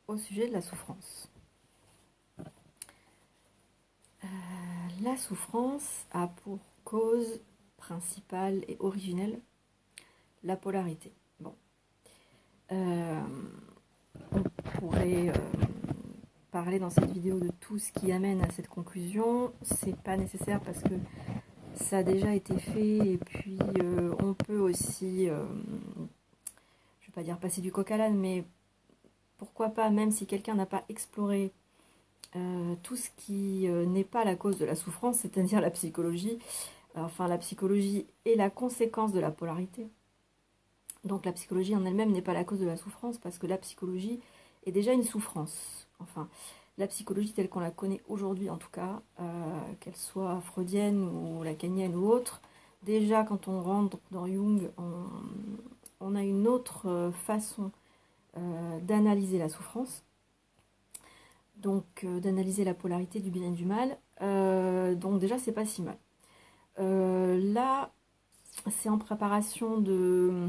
au sujet de la souffrance. La souffrance a pour cause principale et originelle la polarité. Bon, on pourrait parler dans cette vidéo de tout ce qui amène à cette conclusion. C'est pas nécessaire parce que ça a déjà été fait et puis on peut aussi, je vais pas dire passer du coq à l'âne, mais pourquoi pas, même si quelqu'un n'a pas exploré tout ce qui n'est pas la cause de la souffrance, c'est-à-dire la psychologie. Enfin, la psychologie est la conséquence de la polarité. Donc la psychologie en elle-même n'est pas la cause de la souffrance, parce que la psychologie est déjà une souffrance. Enfin, la psychologie telle qu'on la connaît aujourd'hui en tout cas, qu'elle soit freudienne ou lacanienne ou autre, déjà quand on rentre dans Jung, on a une autre façon d'analyser la souffrance, donc d'analyser la polarité du bien et du mal. Donc déjà c'est pas si mal. Là, c'est en préparation de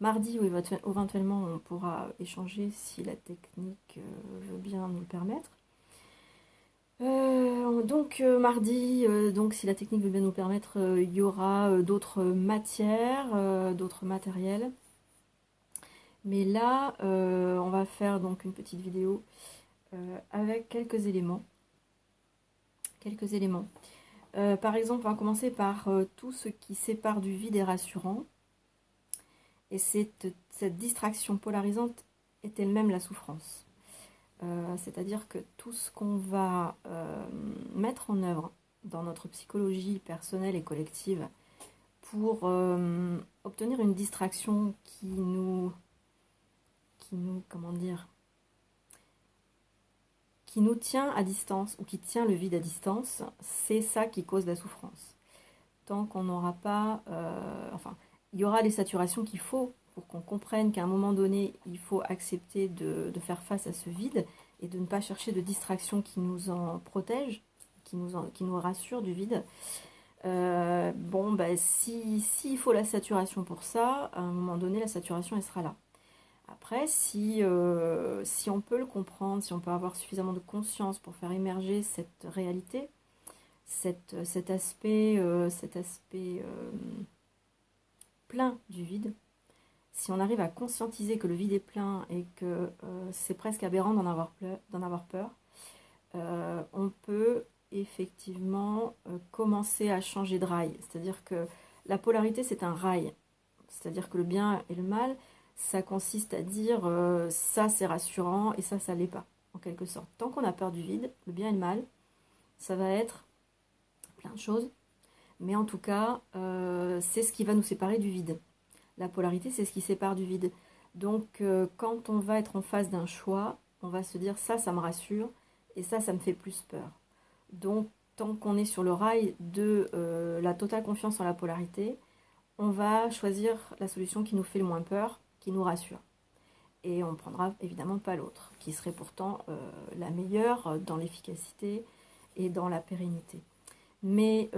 mardi où éventuellement on pourra échanger si la technique veut bien nous le permettre. Donc mardi, donc si la technique veut bien nous permettre, il y aura d'autres matières, d'autres matériels. Mais là, on va faire donc une petite vidéo avec quelques éléments. Par exemple, on va commencer par tout ce qui sépare du vide et rassurant. Et cette distraction polarisante est elle-même la souffrance. C'est-à-dire que tout ce qu'on va mettre en œuvre dans notre psychologie personnelle et collective pour obtenir une distraction comment dire, qui nous tient à distance ou qui tient le vide à distance, c'est ça qui cause la souffrance. Tant qu'on n'aura pas... enfin, il y aura les saturations qu'il faut pour qu'on comprenne qu'à un moment donné, il faut accepter de faire face à ce vide et de ne pas chercher de distraction qui nous en protège, qui nous rassure du vide. Bon, bah, s'il faut la saturation pour ça, à un moment donné, la saturation, elle sera là. Après, si on peut le comprendre, si on peut avoir suffisamment de conscience pour faire émerger cette réalité, cet aspect plein du vide, si on arrive à conscientiser que le vide est plein et que c'est presque aberrant d'en avoir peur, on peut effectivement commencer à changer de rail. C'est-à-dire que la polarité, c'est un rail. C'est-à-dire que le bien et le mal, ça consiste à dire ça c'est rassurant et ça l'est pas, en quelque sorte. Tant qu'on a peur du vide, le bien et le mal, ça va être plein de choses, mais en tout cas, c'est ce qui va nous séparer du vide. La polarité, c'est ce qui sépare du vide. Donc, quand on va être en face d'un choix, on va se dire ça me rassure, et ça me fait plus peur. Donc, tant qu'on est sur le rail de la totale confiance en la polarité, on va choisir la solution qui nous fait le moins peur, qui nous rassure. Et on ne prendra évidemment pas l'autre, qui serait pourtant la meilleure dans l'efficacité et dans la pérennité. Mais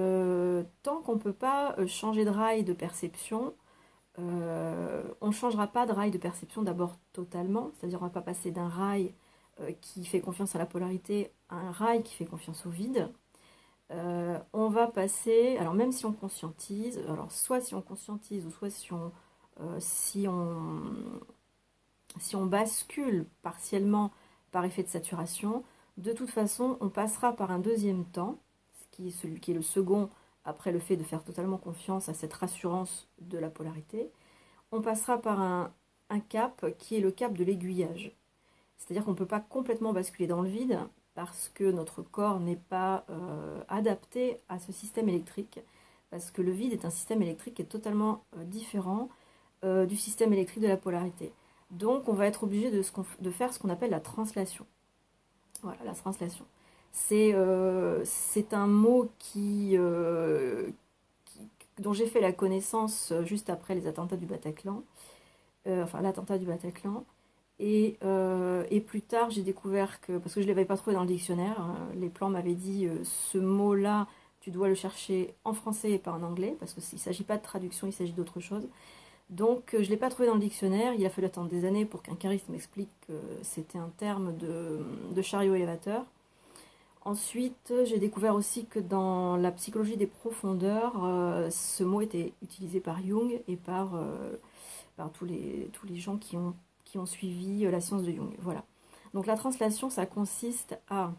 tant qu'on ne peut pas changer de rail de perception, on ne changera pas de rail de perception d'abord totalement, c'est-à-dire on ne va pas passer d'un rail qui fait confiance à la polarité à un rail qui fait confiance au vide. On va passer, alors même si on conscientise, alors soit si on conscientise ou soit si on bascule partiellement par effet de saturation, de toute façon on passera par un deuxième temps, celui qui est le second après le fait de faire totalement confiance à cette rassurance de la polarité. On passera par un cap qui est le cap de l'aiguillage. C'est-à-dire qu'on ne peut pas complètement basculer dans le vide parce que notre corps n'est pas adapté à ce système électrique, parce que le vide est un système électrique qui est totalement différent du système électrique de la polarité. Donc on va être obligé de faire ce qu'on appelle la translation. Voilà, la translation. C'est un mot dont j'ai fait la connaissance juste après les attentats du Bataclan, enfin l'attentat du Bataclan. Et plus tard, j'ai découvert que, parce que je ne l'avais pas trouvé dans le dictionnaire, hein, les plans m'avaient dit ce mot-là, tu dois le chercher en français et pas en anglais, parce qu'il ne s'agit pas de traduction, il s'agit d'autre chose. Donc je ne l'ai pas trouvé dans le dictionnaire, il a fallu attendre des années pour qu'un cariste m'explique que c'était un terme de chariot élévateur. Ensuite, j'ai découvert aussi que dans la psychologie des profondeurs, ce mot était utilisé par Jung et par tous les gens qui ont suivi la science de Jung. Voilà. Donc la translation, ça consiste à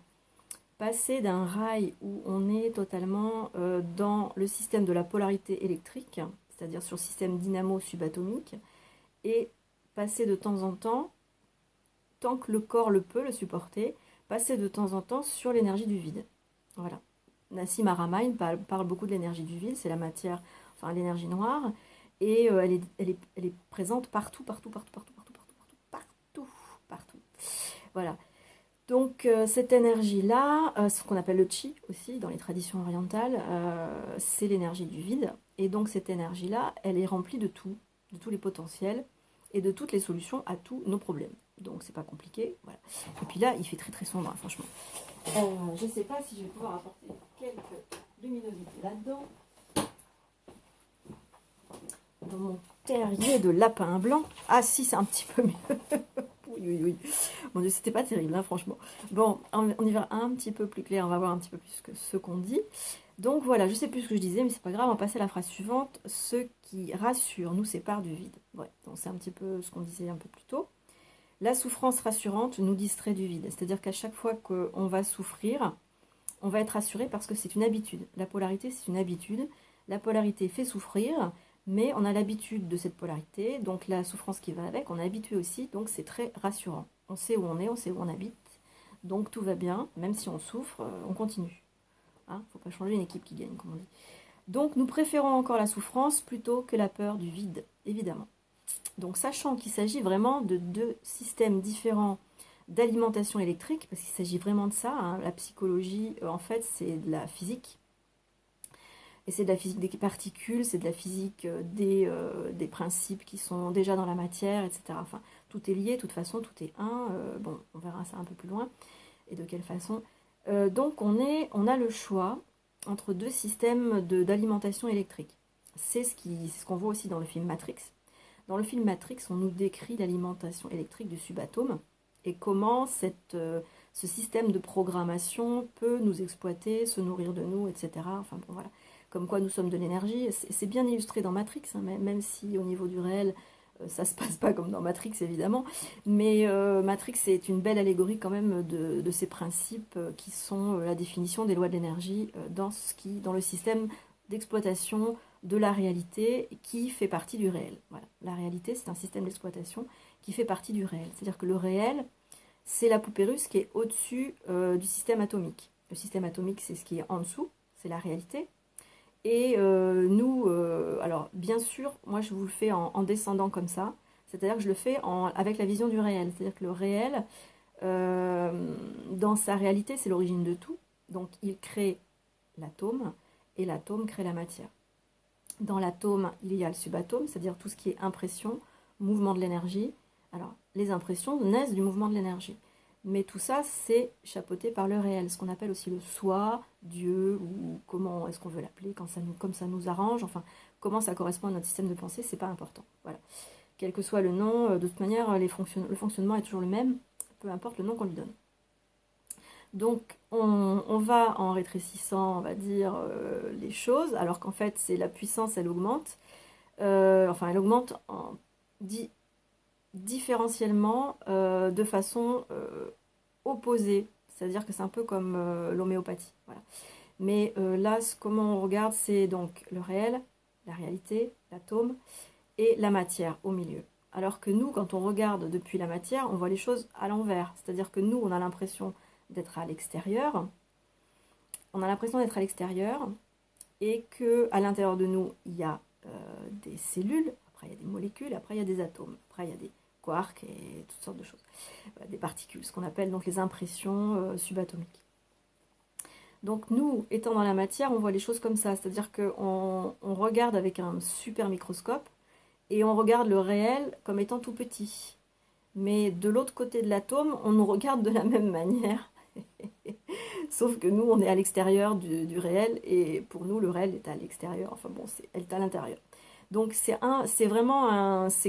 passer d'un rail où on est totalement dans le système de la polarité électrique, c'est-à-dire sur le système dynamo subatomique, et passer de temps en temps, tant que le corps le peut le supporter, passer de temps en temps sur l'énergie du vide. Voilà. Nassim Haramein parle beaucoup de l'énergie du vide, c'est la matière, enfin l'énergie noire, et elle est présente partout, partout, partout, partout, partout, partout, partout, partout, partout. Voilà. Donc cette énergie-là, ce qu'on appelle le chi aussi dans les traditions orientales, c'est l'énergie du vide. Et donc cette énergie-là, elle est remplie de tout, de tous les potentiels et de toutes les solutions à tous nos problèmes. Donc c'est pas compliqué, voilà. Et puis là, il fait très très sombre, hein, franchement. Je ne sais pas si je vais pouvoir apporter quelques luminosités là-dedans. Dans mon terrier de lapin blanc. Ah si, c'est un petit peu mieux. Oui, oui, oui. Mon Dieu, c'était pas terrible, hein, franchement. Bon, on y va un petit peu plus clair, on va voir un petit peu plus que ce qu'on dit. Donc voilà, je sais plus ce que je disais, mais c'est pas grave, on va passer à la phrase suivante. Ce qui rassure nous sépare du vide. Ouais, donc c'est un petit peu ce qu'on disait un peu plus tôt. La souffrance rassurante nous distrait du vide. C'est-à-dire qu'à chaque fois qu'on va souffrir, on va être rassuré parce que c'est une habitude. La polarité, c'est une habitude. La polarité fait souffrir, mais on a l'habitude de cette polarité, donc la souffrance qui va avec, on est habitué aussi, donc c'est très rassurant. On sait où on est, on sait où on habite, donc tout va bien, même si on souffre, on continue. Hein, faut pas changer une équipe qui gagne, comme on dit. Donc nous préférons encore la souffrance plutôt que la peur du vide, évidemment. Donc sachant qu'il s'agit vraiment de deux systèmes différents d'alimentation électrique, parce qu'il s'agit vraiment de ça, hein, la psychologie, en fait, c'est de la physique. Et c'est de la physique des particules, c'est de la physique des principes qui sont déjà dans la matière, etc. Enfin, tout est lié, de toute façon, tout est un. Bon, on verra ça un peu plus loin, et de quelle façon. Donc, on a le choix entre deux systèmes d'alimentation électrique. C'est ce qu'on voit aussi dans le film Matrix. Dans le film Matrix, on nous décrit l'alimentation électrique du subatome et comment ce système de programmation peut nous exploiter, se nourrir de nous, etc. Enfin bon, voilà. Comme quoi nous sommes de l'énergie. C'est bien illustré dans Matrix, hein, même si au niveau du réel, ça se passe pas comme dans Matrix évidemment. Mais Matrix est une belle allégorie quand même de ces principes qui sont la définition des lois de l'énergie dans le système d'exploitation de la réalité qui fait partie du réel. Voilà. La réalité, c'est un système d'exploitation qui fait partie du réel. C'est-à-dire que le réel, c'est la poupée russe qui est au-dessus du système atomique. Le système atomique, c'est ce qui est en dessous, c'est la réalité. Et nous, alors bien sûr, moi je vous le fais en descendant comme ça, c'est-à-dire que je le fais avec la vision du réel. C'est-à-dire que le réel, dans sa réalité, c'est l'origine de tout. Donc il crée l'atome et l'atome crée la matière. Dans l'atome, il y a le subatome, c'est-à-dire tout ce qui est impression, mouvement de l'énergie. Alors, les impressions naissent du mouvement de l'énergie. Mais tout ça, c'est chapeauté par le réel, ce qu'on appelle aussi le soi, Dieu, ou comment est-ce qu'on veut l'appeler, comme ça nous arrange, enfin, comment ça correspond à notre système de pensée, c'est pas important. Voilà. Quel que soit le nom, de toute manière, le fonctionnement est toujours le même, peu importe le nom qu'on lui donne. Donc on va en rétrécissant, on va dire, les choses, alors qu'en fait c'est la puissance, elle augmente. Enfin, elle augmente différentiellement de façon opposée. C'est-à-dire que c'est un peu comme l'homéopathie. Voilà. Mais là, comment on regarde, c'est donc le réel, la réalité, l'atome et la matière au milieu. Alors que nous, quand on regarde depuis la matière, on voit les choses à l'envers. C'est-à-dire que nous, on a l'impression d'être à l'extérieur. On a l'impression d'être à l'extérieur et qu'à l'intérieur de nous, il y a des cellules, après il y a des molécules, après il y a des atomes, après il y a des quarks et toutes sortes de choses. Voilà, des particules, ce qu'on appelle donc les impressions subatomiques. Donc nous, étant dans la matière, on voit les choses comme ça, c'est-à-dire qu'on regarde avec un super microscope et on regarde le réel comme étant tout petit. Mais de l'autre côté de l'atome, on nous regarde de la même manière. Sauf que nous, on est à l'extérieur du réel, et pour nous, le réel est à l'extérieur. Enfin bon, elle est à l'intérieur. Donc c'est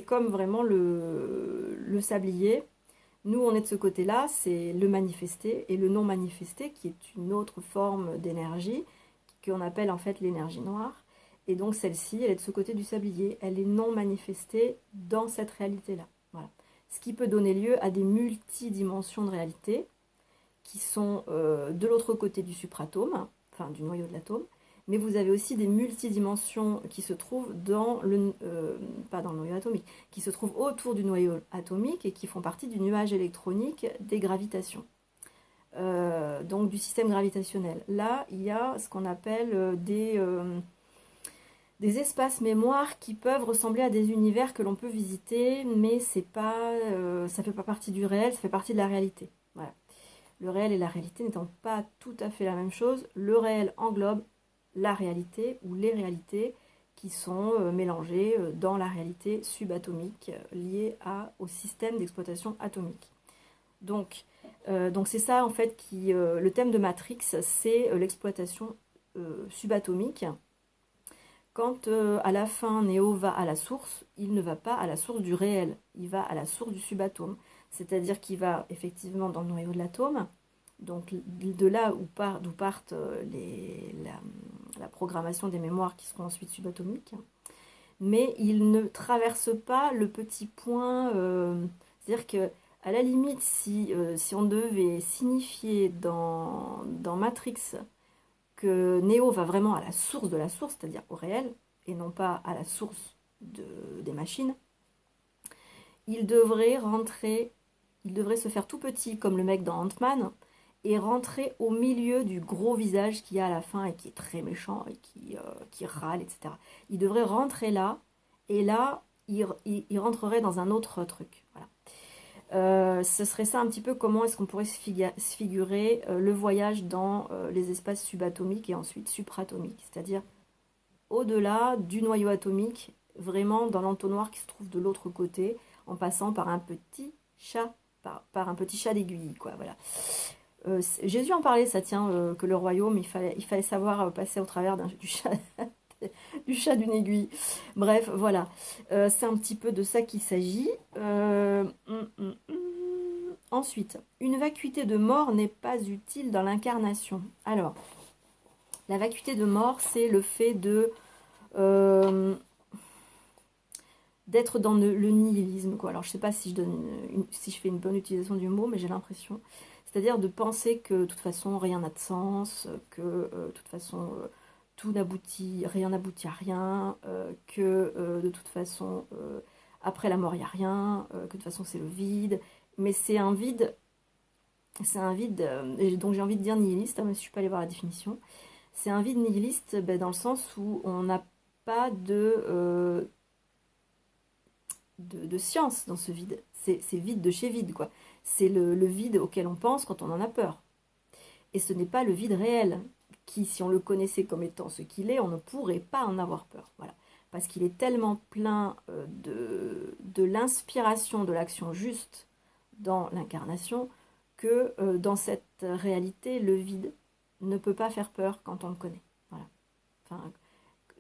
comme vraiment le sablier. Nous, on est de ce côté-là, c'est le manifesté et le non manifesté, qui est une autre forme d'énergie, qu'on appelle en fait l'énergie noire. Et donc celle-ci, elle est de ce côté du sablier, elle est non manifestée dans cette réalité-là. Voilà. Ce qui peut donner lieu à des multidimensions de réalité, qui sont de l'autre côté du supratome, enfin du noyau de l'atome, mais vous avez aussi des multidimensions qui se trouvent pas dans le noyau atomique, qui se trouvent autour du noyau atomique et qui font partie du nuage électronique des gravitations. Donc du système gravitationnel. Là, il y a ce qu'on appelle des espaces mémoire qui peuvent ressembler à des univers que l'on peut visiter, mais c'est pas, ça fait pas partie du réel, ça fait partie de la réalité. Voilà. Le réel et la réalité n'étant pas tout à fait la même chose, le réel englobe la réalité ou les réalités qui sont mélangées dans la réalité subatomique liée au système d'exploitation atomique. Donc c'est ça en fait le thème de Matrix, c'est l'exploitation subatomique. Quand à la fin Néo va à la source, il ne va pas à la source du réel, il va à la source du subatome. C'est-à-dire qu'il va effectivement dans le noyau de l'atome, donc de là d'où partent la programmation des mémoires qui seront ensuite subatomiques, mais il ne traverse pas le petit point, c'est-à-dire que à la limite, si on devait signifier dans Matrix que Néo va vraiment à la source de la source, c'est-à-dire au réel, et non pas à la source des machines, il devrait se faire tout petit comme le mec dans Ant-Man, et rentrer au milieu du gros visage qu'il y a à la fin et qui est très méchant et qui râle, etc. Il devrait rentrer là, et là, il rentrerait dans un autre truc. Voilà. Ce serait ça un petit peu comment est-ce qu'on pourrait se figurer le voyage dans les espaces subatomiques et ensuite supratomiques, c'est-à-dire au-delà du noyau atomique, vraiment dans l'entonnoir qui se trouve de l'autre côté, en passant par un petit chat, par un petit chat d'aiguille, quoi, voilà. Jésus en parlait, ça tient, que le royaume, il fallait savoir passer au travers du chat, du chat d'une aiguille. Bref, voilà. C'est un petit peu de ça qu'il s'agit. Ensuite, une vacuité de mort n'est pas utile dans l'incarnation. Alors, la vacuité de mort, c'est le fait d'être dans le nihilisme, quoi. Alors, je sais pas si si je fais une bonne utilisation du mot, mais j'ai l'impression. C'est-à-dire de penser que de toute façon, rien n'a de sens, que de toute façon, rien n'aboutit à rien, que de toute façon, après la mort, il n'y a rien, que de toute façon, c'est le vide. Mais c'est un vide, donc j'ai envie de dire nihiliste, hein, mais je ne suis pas allée voir la définition. C'est un vide nihiliste dans le sens où on n'a pas de science dans ce vide. C'est vide de chez vide, quoi. C'est le vide auquel on pense quand on en a peur. Et ce n'est pas le vide réel, qui, si on le connaissait comme étant ce qu'il est, on ne pourrait pas en avoir peur. Voilà. Parce qu'il est tellement plein de l'inspiration de l'action juste dans l'incarnation que dans cette réalité, le vide ne peut pas faire peur quand on le connaît. Voilà. Enfin,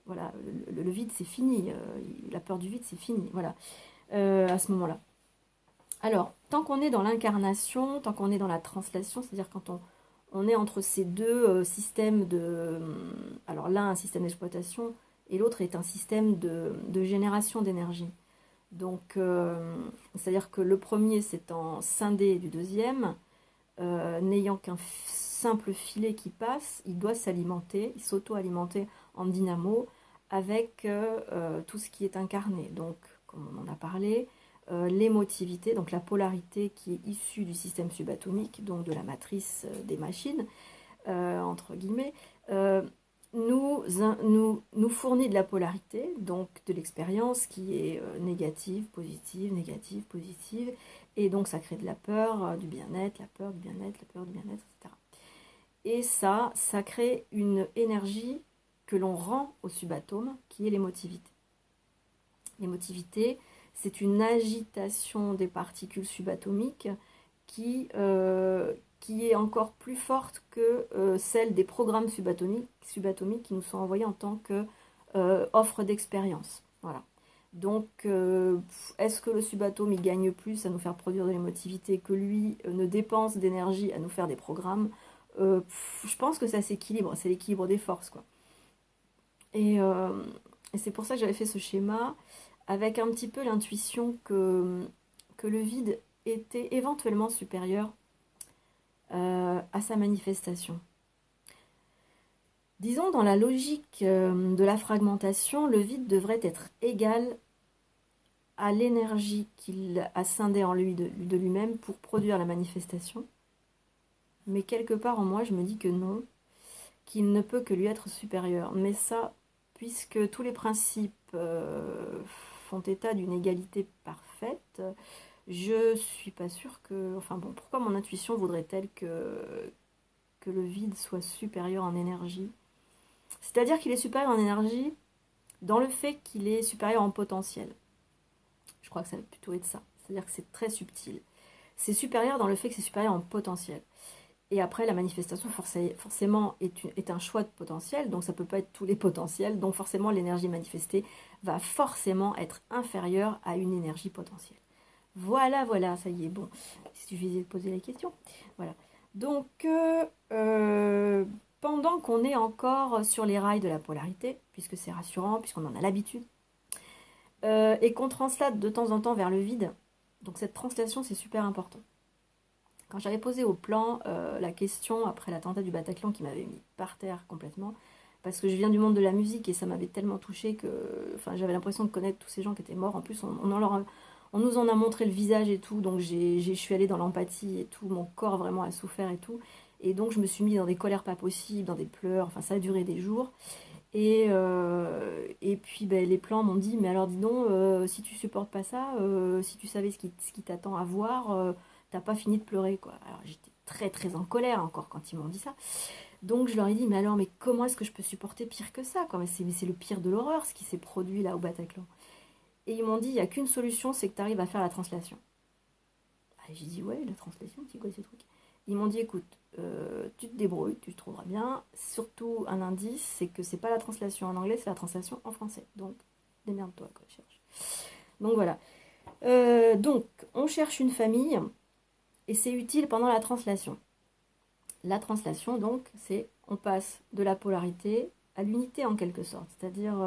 voilà, le vide, c'est fini. La peur du vide, c'est fini. Voilà. À ce moment-là. Alors, tant qu'on est dans l'incarnation, tant qu'on est dans la translation, c'est-à-dire quand on est entre ces deux systèmes alors l'un, un système d'exploitation, et l'autre est un système de génération d'énergie. Donc, c'est-à-dire que le premier s'étant scindé du deuxième, n'ayant qu'un simple filet qui passe, il doit s'alimenter, il s'auto-alimenter en dynamo avec tout ce qui est incarné. Donc, comme on en a parlé, l'émotivité, donc la polarité qui est issue du système subatomique, donc de la matrice des machines, entre guillemets, nous fournit de la polarité, donc de l'expérience qui est négative, positive, positive, et donc ça crée de la peur, du bien-être, la peur, du bien-être, la peur, du bien-être, etc. Et ça crée une énergie que l'on rend au subatome, qui est l'émotivité. L'émotivité, c'est une agitation des particules subatomiques qui est encore plus forte que celle des programmes subatomiques qui nous sont envoyés en tant qu'offre d'expérience. Voilà. Donc, est-ce que le subatome, il gagne plus à nous faire produire de l'émotivité que lui ne dépense d'énergie à nous faire des programmes? Je pense que ça s'équilibre, c'est l'équilibre des forces, quoi. Et, euh, et c'est pour ça que j'avais fait ce schéma, avec un petit peu l'intuition que le vide était éventuellement supérieur à sa manifestation. Disons, dans la logique de la fragmentation, le vide devrait être égal à l'énergie qu'il a scindée en lui de lui-même pour produire la manifestation. Mais quelque part en moi, je me dis que non, qu'il ne peut que lui être supérieur. Mais ça, puisque tous les principes font état d'une égalité parfaite, je suis pas sûre que... Enfin bon, pourquoi mon intuition voudrait-elle que le vide soit supérieur en énergie? C'est-à-dire qu'il est supérieur en énergie dans le fait qu'il est supérieur en potentiel. Je crois que ça va plutôt être ça. C'est-à-dire que c'est très subtil. C'est supérieur dans le fait que c'est supérieur en potentiel. Et après, la manifestation, forcément, est un choix de potentiel. Donc, ça ne peut pas être tous les potentiels. Donc, forcément, l'énergie manifestée va forcément être inférieure à une énergie potentielle. Voilà, voilà, ça y est, bon. Il suffisait de poser les questions. Voilà. Donc, pendant qu'on est encore sur les rails de la polarité, puisque c'est rassurant, puisqu'on en a l'habitude, et qu'on translate de temps en temps vers le vide, donc cette translation, c'est super important. Quand j'avais posé au plan la question après l'attentat du Bataclan qui m'avait mis par terre complètement, parce que je viens du monde de la musique et ça m'avait tellement touché que j'avais l'impression de connaître tous ces gens qui étaient morts. En plus, on nous en a montré le visage et tout, donc je suis allée dans l'empathie et tout, mon corps vraiment a souffert et tout. Et donc je me suis mis dans des colères pas possibles, dans des pleurs, enfin ça a duré des jours. Et puis les plans m'ont dit, mais alors dis donc, si tu supportes pas ça, si tu savais ce qui t'attend à voir, t'as pas fini de pleurer, quoi. Alors j'étais très très en colère encore quand ils m'ont dit ça. Donc je leur ai dit, mais alors, mais comment est-ce que je peux supporter pire que ça, quoi? Mais c'est le pire de l'horreur, ce qui s'est produit là au Bataclan. Et ils m'ont dit, il n'y a qu'une solution, c'est que tu arrives à faire la translation. Ah, j'ai dit, ouais, la translation, c'est quoi ces trucs? Ils m'ont dit, écoute, tu te débrouilles, tu te trouveras bien. Surtout, un indice, c'est que c'est pas la translation en anglais, c'est la translation en français. Donc, démerde-toi, quoi, cherche. Donc voilà. Donc, on cherche une famille et c'est utile pendant la translation. La translation, donc, c'est on passe de la polarité à l'unité en quelque sorte, c'est-à-dire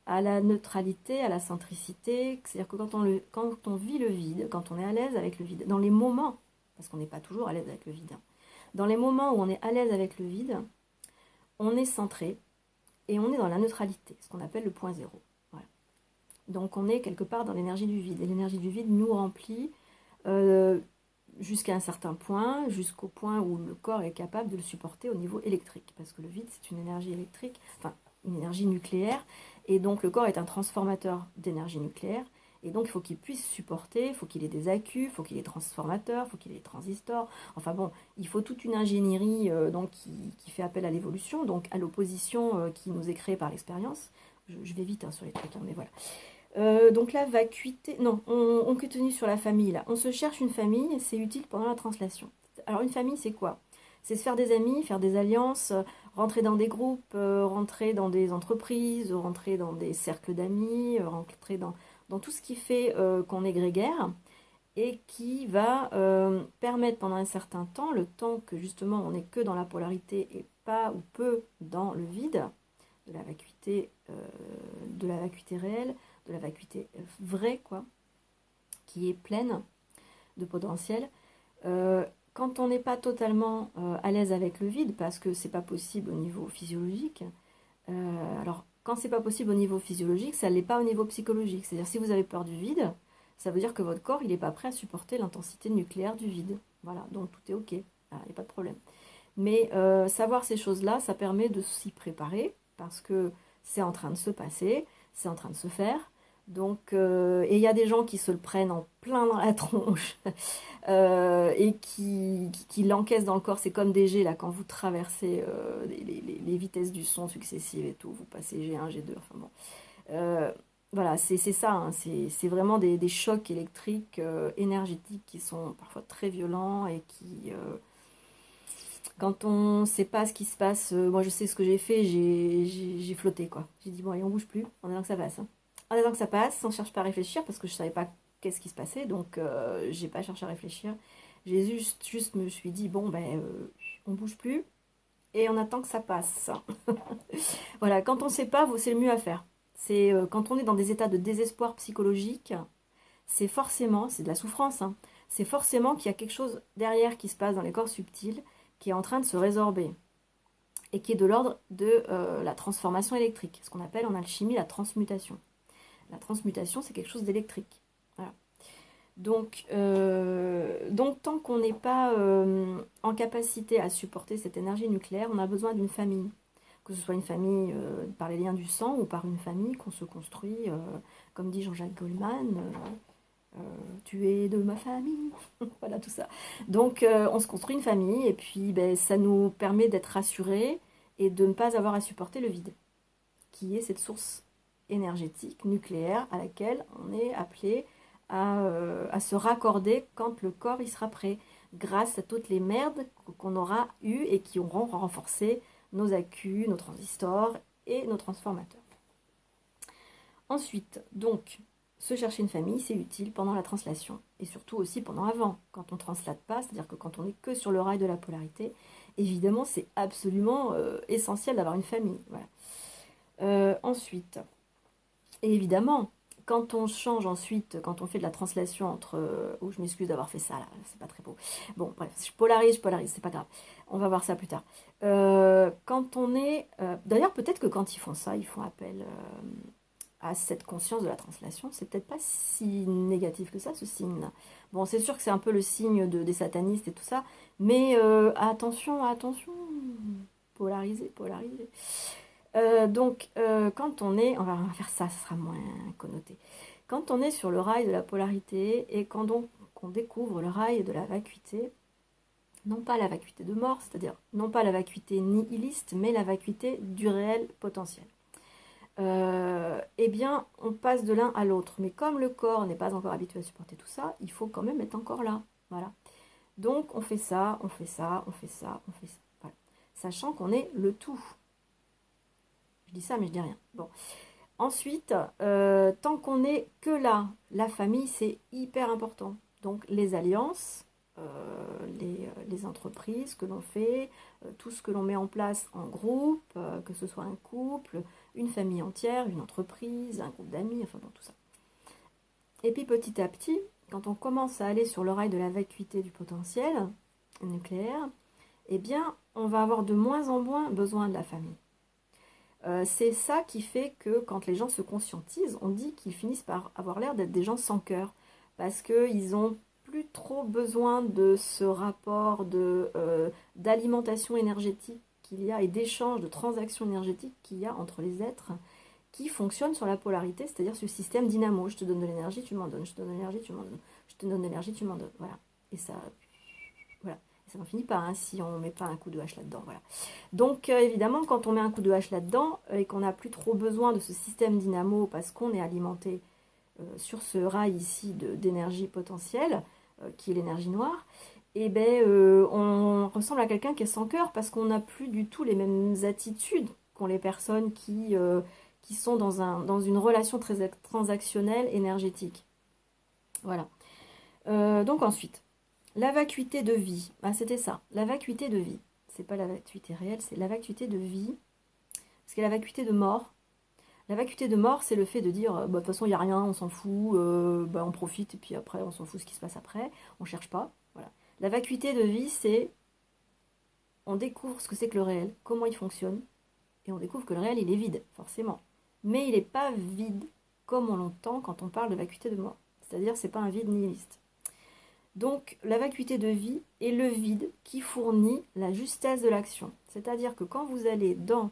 à la neutralité, à la centricité. C'est-à-dire que quand on vit le vide, quand on est à l'aise avec le vide, dans les moments, parce qu'on n'est pas toujours à l'aise avec le vide, hein, dans les moments où on est à l'aise avec le vide, on est centré et on est dans la neutralité, ce qu'on appelle le point zéro. Voilà. Donc on est quelque part dans l'énergie du vide. Et l'énergie du vide nous remplit euh, jusqu'à un certain point, jusqu'au point où le corps est capable de le supporter au niveau électrique. Parce que le vide, c'est une énergie électrique, enfin une énergie nucléaire. Et donc le corps est un transformateur d'énergie nucléaire. Et donc il faut qu'il puisse supporter, il faut qu'il ait des accus, il faut qu'il ait des transformateurs, il faut qu'il ait des transistors. Enfin bon, il faut toute une ingénierie donc, qui fait appel à l'évolution, donc à l'opposition qui nous est créée par l'expérience. Je vais vite hein, sur les trucs, hein, mais voilà. Donc la vacuité, non, on continue sur la famille là. On se cherche une famille, c'est utile pendant la translation. Alors une famille, c'est quoi? C'est se faire des amis, faire des alliances, rentrer dans des groupes, rentrer dans des entreprises, rentrer dans des cercles d'amis, rentrer dans tout ce qui fait qu'on est grégaire et qui va permettre pendant un certain temps, le temps que justement on n'est que dans la polarité et pas ou peu dans le vide, de la vacuité réelle, de la vacuité vraie, quoi, qui est pleine de potentiel. Quand on n'est pas totalement à l'aise avec le vide, parce que c'est pas possible au niveau physiologique, alors quand c'est pas possible au niveau physiologique, ça ne l'est pas au niveau psychologique. C'est-à-dire si vous avez peur du vide, ça veut dire que votre corps il n'est pas prêt à supporter l'intensité nucléaire du vide. Voilà, donc tout est ok, il n'y a pas de problème. Mais savoir ces choses-là, ça permet de s'y préparer, parce que c'est en train de se passer, c'est en train de se faire. Donc, et il y a des gens qui se le prennent en plein dans la tronche et qui l'encaissent dans le corps. C'est comme des jets, là, quand vous traversez les vitesses du son successives et tout, vous passez G1, G2, enfin bon. Euh, voilà, c'est ça, hein, c'est vraiment des chocs électriques, énergétiques qui sont parfois très violents et qui, quand on ne sait pas ce qui se passe, moi je sais ce que j'ai fait, j'ai flotté quoi. J'ai dit bon allez on bouge plus, on attend que ça passe. Hein. en attendant que ça passe, on ne cherche pas à réfléchir parce que je ne savais pas qu'est-ce qui se passait, donc j'ai pas cherché à réfléchir. J'ai juste me suis dit, bon, ben, on bouge plus et on attend que ça passe. Voilà, quand on ne sait pas, c'est le mieux à faire. C'est quand on est dans des états de désespoir psychologique, c'est forcément, c'est de la souffrance, hein, c'est forcément qu'il y a quelque chose derrière qui se passe dans les corps subtils qui est en train de se résorber et qui est de l'ordre de la transformation électrique, ce qu'on appelle en alchimie la transmutation. La transmutation, c'est quelque chose d'électrique. Voilà. Donc tant qu'on n'est pas en capacité à supporter cette énergie nucléaire, on a besoin d'une famille. Que ce soit une famille par les liens du sang ou par une famille qu'on se construit, comme dit Jean-Jacques Goldman, tu es de ma famille. Voilà tout ça. Donc on se construit une famille et puis ben, ça nous permet d'être rassurés et de ne pas avoir à supporter le vide, qui est cette source énergétique nucléaire à laquelle on est appelé à se raccorder quand le corps il sera prêt, grâce à toutes les merdes qu'on aura eues et qui auront renforcé nos accus, nos transistors et nos transformateurs. Ensuite, donc, se chercher une famille, c'est utile pendant la translation et surtout aussi pendant avant, quand on ne translate pas, c'est-à-dire que quand on est que sur le rail de la polarité, évidemment, c'est absolument essentiel d'avoir une famille. Voilà. Ensuite, et évidemment, quand on change ensuite, quand on fait de la translation entre... oh, je m'excuse d'avoir fait ça, là, c'est pas très beau. Bon, bref, je polarise, c'est pas grave. On va voir ça plus tard. Quand on est... D'ailleurs, peut-être que quand ils font ça, ils font appel à cette conscience de la translation. C'est peut-être pas si négatif que ça, ce signe. Bon, c'est sûr que c'est un peu le signe des satanistes et tout ça, mais attention, attention, polarisé. Quand on est, on va faire ça, ce sera moins connoté. Quand on est sur le rail de la polarité et quand donc on découvre le rail de la vacuité, non pas la vacuité de mort, c'est-à-dire non pas la vacuité nihiliste, mais la vacuité du réel potentiel. Eh bien, on passe de l'un à l'autre. Mais comme le corps n'est pas encore habitué à supporter tout ça, il faut quand même être encore là. Voilà. Donc, on fait ça, on fait ça, on fait ça, on fait ça. Voilà. Sachant qu'on est le tout. Je dis ça, mais je dis rien. Bon. Ensuite, tant qu'on n'est que là, la famille, c'est hyper important. Donc, les alliances, les entreprises que l'on fait, tout ce que l'on met en place en groupe, que ce soit un couple, une famille entière, une entreprise, un groupe d'amis, enfin bon, tout ça. Et puis petit à petit, quand on commence à aller sur le rail de la vacuité du potentiel nucléaire, eh bien, on va avoir de moins en moins besoin de la famille. C'est ça qui fait que quand les gens se conscientisent, on dit qu'ils finissent par avoir l'air d'être des gens sans cœur, parce qu'ils n'ont plus trop besoin de ce rapport d'alimentation énergétique qu'il y a et d'échange, de transactions énergétiques qu'il y a entre les êtres qui fonctionnent sur la polarité, c'est-à-dire ce système dynamo. Je te donne de l'énergie, tu m'en donnes, je te donne de l'énergie, tu m'en donnes, je te donne de l'énergie, tu m'en donnes. Voilà. Et ça, voilà. Ça n'en finit pas hein, si on ne met pas un coup de hache là-dedans. Voilà. Donc évidemment, quand on met un coup de hache là-dedans et qu'on n'a plus trop besoin de ce système dynamo parce qu'on est alimenté sur ce rail ici d'énergie potentielle, qui est l'énergie noire, et ben on ressemble à quelqu'un qui est sans cœur parce qu'on n'a plus du tout les mêmes attitudes qu'ont les personnes qui sont dans une relation très transactionnelle, énergétique. Voilà. Donc ensuite, la vacuité de vie. Ah, c'était ça, la vacuité de vie. C'est pas la vacuité réelle, c'est la vacuité de vie. Parce que la vacuité de mort, la vacuité de mort, c'est le fait de dire, bah, de toute façon, il n'y a rien, on s'en fout, bah, on profite, et puis après, on s'en fout ce qui se passe après, on cherche pas. Voilà. La vacuité de vie, c'est, on découvre ce que c'est que le réel, comment il fonctionne, et on découvre que le réel, il est vide, forcément. Mais il n'est pas vide comme on l'entend quand on parle de vacuité de mort. C'est-à-dire, c'est pas un vide nihiliste. Donc, la vacuité de vie est le vide qui fournit la justesse de l'action. C'est-à-dire que quand vous allez dans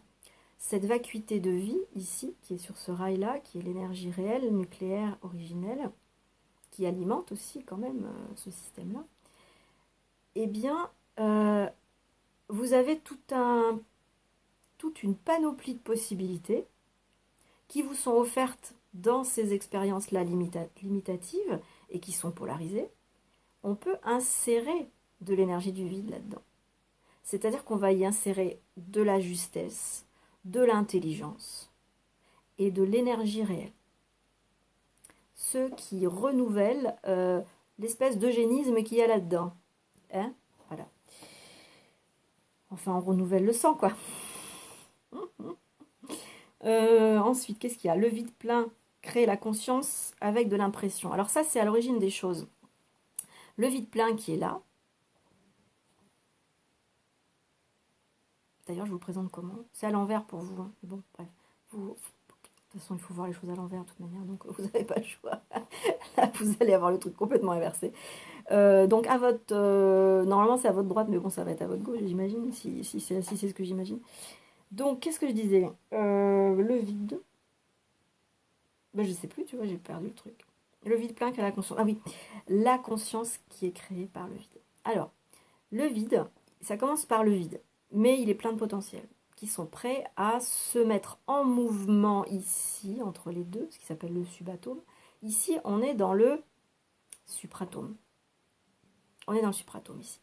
cette vacuité de vie, ici, qui est sur ce rail-là, qui est l'énergie réelle, nucléaire, originelle, qui alimente aussi quand même ce système-là, eh bien, vous avez toute une panoplie de possibilités qui vous sont offertes dans ces expériences-là limitatives et qui sont polarisées. On peut insérer de l'énergie du vide là-dedans. C'est-à-dire qu'on va y insérer de la justesse, de l'intelligence et de l'énergie réelle. ceux qui renouvellent l'espèce d'eugénisme qu'il y a là-dedans. Hein? Voilà. Enfin, on renouvelle le sang, quoi. Ensuite, qu'est-ce qu'il y a? Le vide plein crée la conscience avec de l'impression. Alors ça, c'est à l'origine des choses. Le vide plein qui est là. D'ailleurs, je vous le présente comment? C'est à l'envers pour vous. Hein. Bon, bref. De toute façon, il faut voir les choses à l'envers de toute manière, donc vous n'avez pas le choix. Là, vous allez avoir le truc complètement inversé. Donc, à votre... normalement, c'est à votre droite, mais bon, ça va être à votre gauche, j'imagine, si c'est ce que j'imagine. Donc, qu'est-ce que je disais? Le vide. Ben, je sais plus, tu vois, j'ai perdu le truc. Le vide plein qui a la conscience. Ah oui, la conscience qui est créée par le vide. Alors, le vide, ça commence par le vide, mais il est plein de potentiels qui sont prêts à se mettre en mouvement ici, entre les deux, ce qui s'appelle le subatome. Ici, on est dans le supratome. On est dans le supratome ici.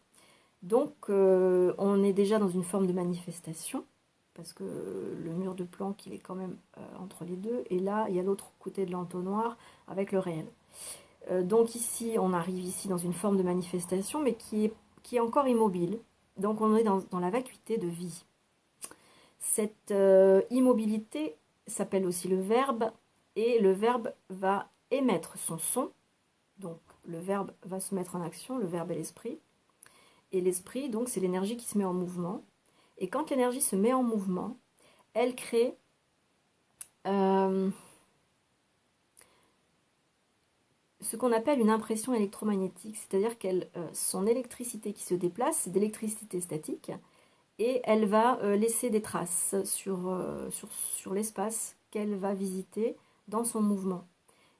Donc, on est déjà dans une forme de manifestation, parce que le mur de Planck, il est quand même entre les deux. Et là, il y a l'autre côté de l'entonnoir avec le réel. Donc ici, on arrive ici dans une forme de manifestation, mais qui est encore immobile. Donc on est dans la vacuité de vie. Cette immobilité s'appelle aussi le verbe, et le verbe va émettre son son. Donc le verbe va se mettre en action, le verbe est l'esprit. Et l'esprit, donc, c'est l'énergie qui se met en mouvement. Et quand l'énergie se met en mouvement, elle crée ce qu'on appelle une impression électromagnétique, c'est-à-dire qu'elle, son électricité qui se déplace, c'est d'électricité statique, et elle va laisser des traces sur l'espace qu'elle va visiter dans son mouvement.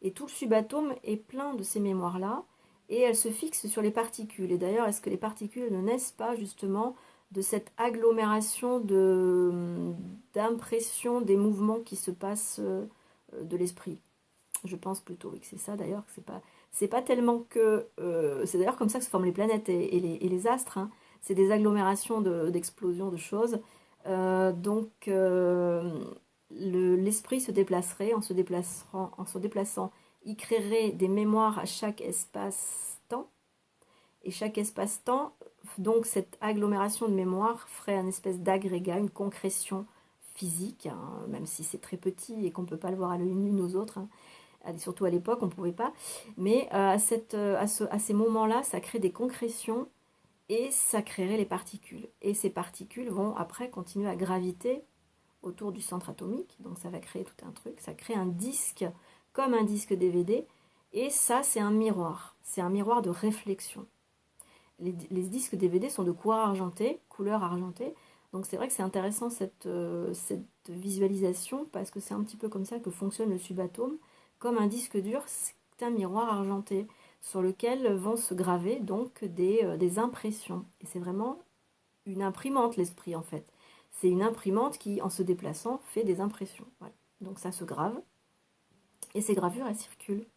Et tout le subatome est plein de ces mémoires-là, et elle se fixe sur les particules. Et d'ailleurs, est-ce que les particules ne naissent pas justement de cette agglomération d'impression des mouvements qui se passent de l'esprit? Je pense plutôt que c'est ça d'ailleurs, que c'est pas tellement que... c'est d'ailleurs comme ça que se forment les planètes et les astres, hein. C'est des agglomérations d'explosions de choses. Donc l'esprit se déplacerait, en se déplaçant, il créerait des mémoires à chaque espace-temps. Et chaque espace-temps, donc cette agglomération de mémoire ferait un espèce d'agrégat, une concrétion physique, hein, même si c'est très petit et qu'on ne peut pas le voir à l'œil nu, nos autres, hein. Surtout à l'époque, on ne pouvait pas. Mais à ces moments-là, ça crée des concrétions et ça créerait les particules. Et ces particules vont après continuer à graviter autour du centre atomique. Donc ça va créer tout un truc. Ça crée un disque, comme un disque DVD. Et ça, c'est un miroir. C'est un miroir de réflexion. Les disques DVD sont de couleur argentée. Donc c'est vrai que c'est intéressant cette visualisation parce que c'est un petit peu comme ça que fonctionne le subatome. Comme un disque dur, c'est un miroir argenté sur lequel vont se graver donc des impressions. Et c'est vraiment une imprimante, l'esprit, en fait. C'est une imprimante qui, en se déplaçant, fait des impressions. Voilà. Donc ça se grave. Et ces gravures, elles circulent.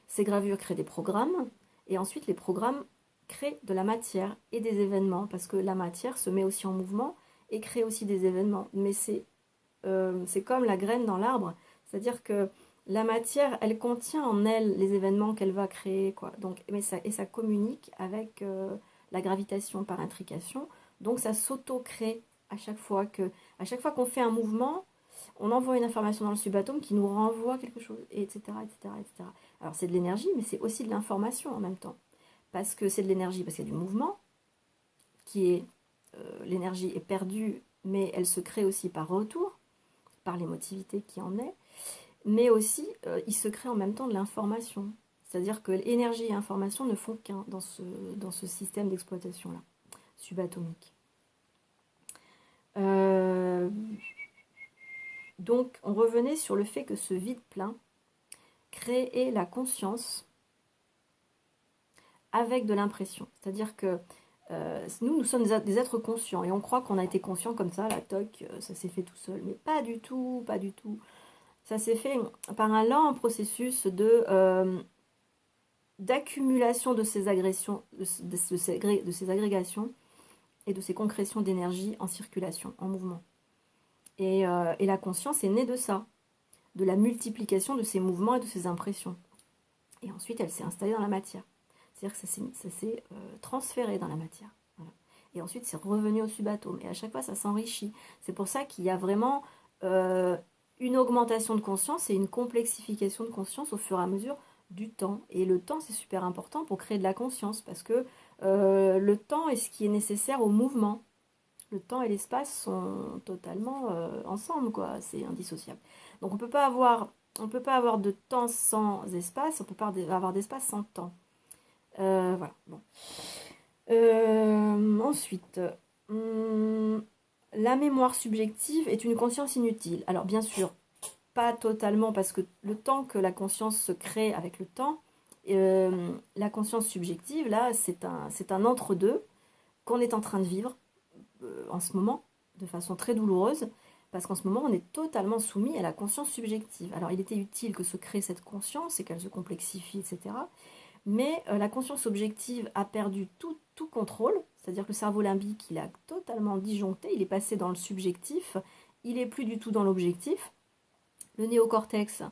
Ces gravures créent des programmes. Et ensuite, les programmes créent de la matière et des événements. Parce que la matière se met aussi en mouvement et crée aussi des événements. Mais c'est comme la graine dans l'arbre. C'est-à-dire que la matière, elle contient en elle les événements qu'elle va créer, quoi. Donc, ça communique avec la gravitation par intrication. Donc ça s'auto-crée à chaque fois qu'on fait un mouvement, on envoie une information dans le subatome qui nous renvoie quelque chose, etc., etc., etc. Alors c'est de l'énergie, mais c'est aussi de l'information en même temps. Parce que c'est de l'énergie, parce qu'il y a du mouvement, l'énergie est perdue, mais elle se crée aussi par retour, par l'émotivité qui en est. Mais aussi, il se crée en même temps de l'information. C'est-à-dire que l'énergie et l'information ne font qu'un dans ce système d'exploitation-là, subatomique. Donc, on revenait sur le fait que ce vide plein créait la conscience avec de l'impression. C'est-à-dire que nous sommes des êtres conscients et on croit qu'on a été conscient comme ça, la toc, ça s'est fait tout seul. Mais pas du tout, pas du tout. Ça s'est fait par un lent processus d'accumulation de ces agressions, de ces agrégations et de ces concrétions d'énergie en circulation, en mouvement. Et la conscience est née de ça, de la multiplication de ces mouvements et de ces impressions. Et ensuite, elle s'est installée dans la matière. C'est-à-dire que ça s'est transféré dans la matière. Voilà. Et ensuite, c'est revenu au subatome. Et à chaque fois, ça s'enrichit. C'est pour ça qu'il y a vraiment une augmentation de conscience et une complexification de conscience au fur et à mesure du temps. Et le temps, c'est super important pour créer de la conscience, parce que le temps est ce qui est nécessaire au mouvement. Le temps et l'espace sont totalement ensemble, quoi. C'est indissociable. Donc on peut pas avoir de temps sans espace, on peut pas avoir d'espace sans temps. Voilà. Bon. Ensuite, la mémoire subjective est une conscience inutile. Alors bien sûr, pas totalement, parce que le temps que la conscience se crée avec le temps, la conscience subjective, là, c'est un entre-deux qu'on est en train de vivre en ce moment, de façon très douloureuse, parce qu'en ce moment, on est totalement soumis à la conscience subjective. Alors, il était utile que se crée cette conscience et qu'elle se complexifie, etc. Mais la conscience objective a perdu tout contrôle, c'est-à-dire que le cerveau limbique, il a totalement disjoncté, il est passé dans le subjectif, il n'est plus du tout dans l'objectif. Le néocortex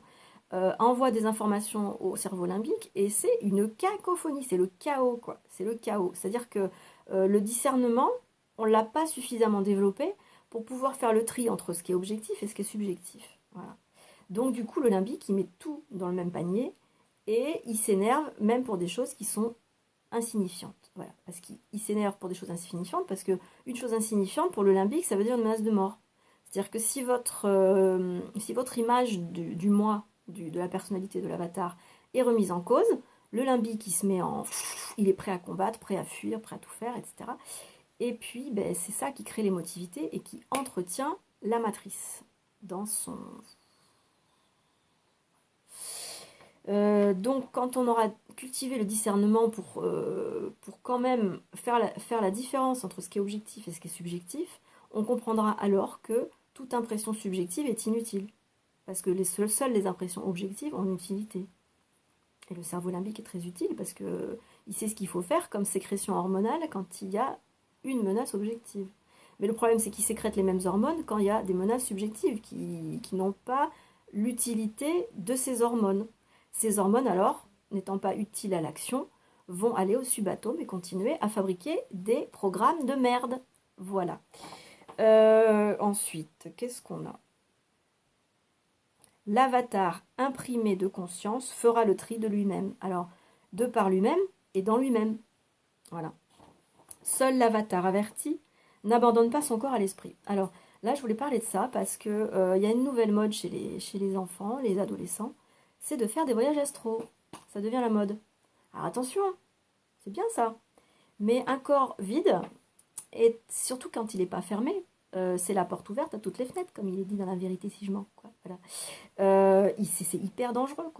envoie des informations au cerveau limbique et c'est une cacophonie, c'est le chaos, quoi. C'est le chaos. C'est-à-dire que le discernement, on ne l'a pas suffisamment développé pour pouvoir faire le tri entre ce qui est objectif et ce qui est subjectif. Voilà. Donc du coup, le limbique, il met tout dans le même panier et il s'énerve même pour des choses qui sont insignifiantes. Voilà. Parce qu'il s'énerve pour des choses insignifiantes, parce qu'une chose insignifiante, pour le limbique, ça veut dire une menace de mort. C'est-à-dire que si votre image du moi, de la personnalité de l'avatar, est remise en cause, le limbique, il est prêt à combattre, prêt à fuir, prêt à tout faire, etc. Et puis, ben, c'est ça qui crée l'émotivité et qui entretient la matrice dans son... Donc, quand on aura cultivé le discernement pour quand même faire la différence entre ce qui est objectif et ce qui est subjectif, on comprendra alors que toute impression subjective est inutile. Parce que seules les impressions objectives ont une utilité. Et le cerveau limbique est très utile parce qu'il sait ce qu'il faut faire comme sécrétion hormonale quand il y a une menace objective. Mais le problème, c'est qu'il sécrète les mêmes hormones quand il y a des menaces subjectives qui n'ont pas l'utilité de ces hormones. Ces hormones, alors, n'étant pas utiles à l'action, vont aller au subatome et continuer à fabriquer des programmes de merde. Voilà. Ensuite, qu'est-ce qu'on a? L'avatar imprimé de conscience fera le tri de lui-même. Alors, de par lui-même et dans lui-même. Voilà. Seul l'avatar averti n'abandonne pas son corps à l'esprit. Alors, là, je voulais parler de ça parce que y a une nouvelle mode chez les enfants, les adolescents, c'est de faire des voyages astro. Ça devient la mode. Alors attention, c'est bien ça. Mais un corps vide, et surtout quand il n'est pas fermé, c'est la porte ouverte à toutes les fenêtres, comme il est dit dans La Vérité si je mens. Quoi. Voilà. C'est hyper dangereux, quoi.